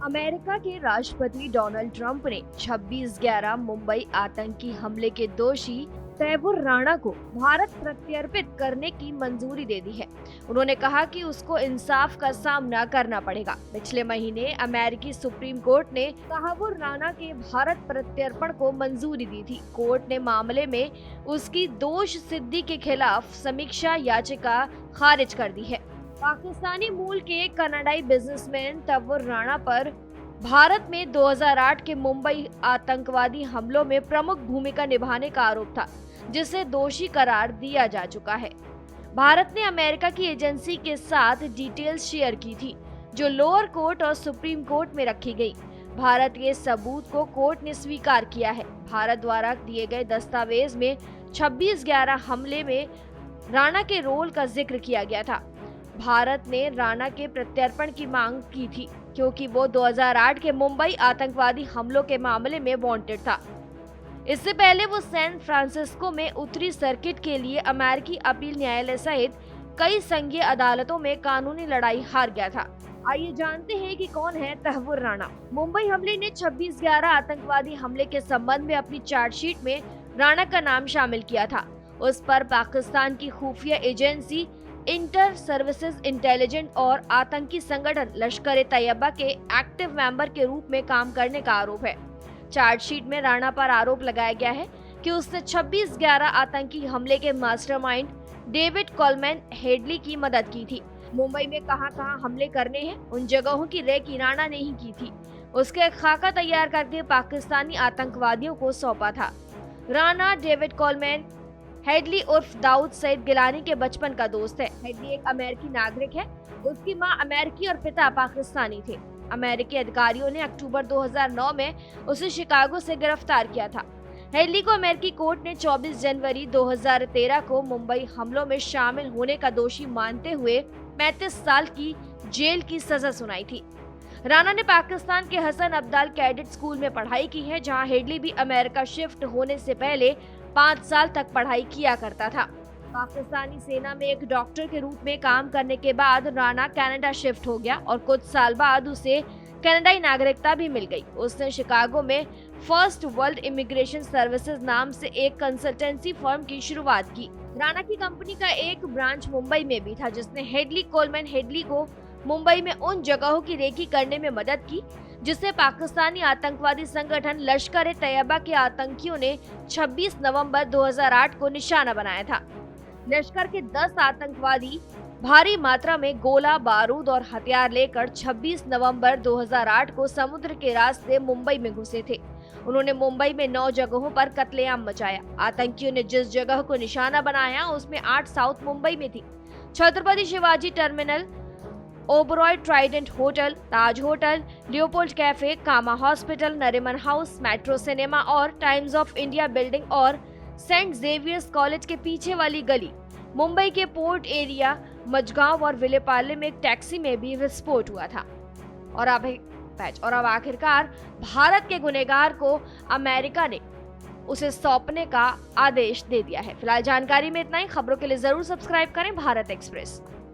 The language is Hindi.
अमेरिका के राष्ट्रपति डोनाल्ड ट्रंप ने 26/11 मुंबई आतंकी हमले के दोषी तैमूर राणा को भारत प्रत्यर्पित करने की मंजूरी दे दी है। उन्होंने कहा कि उसको इंसाफ का सामना करना पड़ेगा। पिछले महीने अमेरिकी सुप्रीम कोर्ट ने तैमूर राणा के भारत प्रत्यर्पण को मंजूरी दी थी। कोर्ट ने मामले में उसकी दोष सिद्धि के खिलाफ समीक्षा याचिका खारिज कर दी है। पाकिस्तानी मूल के कनाडाई बिजनेसमैन तैमूर राणा पर भारत में 2008 के मुंबई आतंकवादी हमलों में प्रमुख भूमिका निभाने का आरोप था, जिसे दोषी करार दिया जा चुका है। भारत ने अमेरिका की एजेंसी के साथ डिटेल्स शेयर की थी, जो लोअर कोर्ट और सुप्रीम कोर्ट में रखी गई। भारत के सबूत को कोर्ट ने स्वीकार किया है। भारत द्वारा दिए गए दस्तावेज में 26/11 हमले में राणा के रोल का जिक्र किया गया था। भारत ने राणा के प्रत्यर्पण की मांग की थी, क्योंकि वो 2008 के मुंबई आतंकवादी हमलों के मामले में वांटेड था। इससे पहले वो सैन फ्रांसिस्को में उत्तरी सर्किट के लिए अमेरिकी अपील न्यायालय सहित कई संघीय अदालतों में कानूनी लड़ाई हार गया था। आइए जानते हैं कि कौन है तैमूर राणा। मुंबई हमले ने 26/11 आतंकवादी हमले के संबंध में अपनी चार्जशीट में राणा का नाम शामिल किया था। उस पर पाकिस्तान की खुफिया एजेंसी इंटर सर्विसेज इंटेलिजेंस और आतंकी संगठन लश्कर-ए-तैयबा के एक्टिव मेंबर के रूप में काम करने का आरोप है। चार्जशीट में राणा पर आरोप लगाया गया है कि उसने 26/11 आतंकी हमले के मास्टरमाइंड डेविड कोलमैन हेडली की मदद की थी। मुंबई में कहां-कहां हमले करने हैं, उन जगहों की रेकी राणा ने ही की थी। उसके एक खाका तैयार करके पाकिस्तानी आतंकवादियों को सौंपा था। राणा डेविड कोलमैन हेडली उर्फ दाऊद सईद गिलानी के बचपन का दोस्त है। हेडली एक अमेरिकी नागरिक है। उसकी मां अमेरिकी और पिता पाकिस्तानी थे। अमेरिकी अधिकारियों ने अक्टूबर 2009 में उसे शिकागो से गिरफ्तार किया था। हेडली को अमेरिकी कोर्ट ने 24 जनवरी 2013 को मुंबई हमलों में शामिल होने का दोषी मानते हुए 35 साल की जेल की सजा सुनाई थी। राणा ने पाकिस्तान के हसन अब्दाल कैडेट स्कूल में पढ़ाई की है, जहां हेडली भी अमेरिका शिफ्ट होने से पहले 5 साल तक पढ़ाई किया करता था। पाकिस्तानी सेना में एक डॉक्टर के रूप में काम करने के बाद राणा कनाडा शिफ्ट हो गया और कुछ साल बाद उसे कनाडाई नागरिकता भी मिल गई। उसने शिकागो में फर्स्ट वर्ल्ड इमिग्रेशन सर्विसेज नाम से एक कंसल्टेंसी फर्म की शुरुआत की। राणा की कंपनी का एक ब्रांच मुंबई में भी था, जिसने हेडली कोलमैन हेडली को मुंबई में उन जगहों की रेकी करने में मदद की जिसे पाकिस्तानी आतंकवादी संगठन लश्कर-ए-तैयबा के आतंकियों ने 26 नवंबर 2008 को निशाना बनाया था। लश्कर के 10 आतंकवादी भारी मात्रा में गोला बारूद और हथियार लेकर 26 नवंबर 2008 को समुद्र के रास्ते मुंबई में घुसे थे। उन्होंने मुंबई में 9 जगहों पर कत्लेआम मचाया। आतंकियों ने जिस जगह को निशाना बनाया उसमें 8 साउथ मुंबई में थी। Chhatrapati Shivaji terminal, Oberoi Trident hotel, Taj hotel, Leopold cafe, Cama hospital, Nariman house, metro cinema और टाइम्स ऑफ इंडिया बिल्डिंग और सेंट जेवियर्स कॉलेज के पीछे वाली गली, मुंबई के पोर्ट एरिया, मजगांव और विलेपार्ले में एक टैक्सी में भी विस्फोट हुआ था। और अब आखिरकार भारत के गुनहगार को अमेरिका ने उसे सौंपने का आदेश दे दिया है। फिलहाल जानकारी में इतना ही। खबरों के लिए जरूर सब्सक्राइब करें भारत एक्सप्रेस।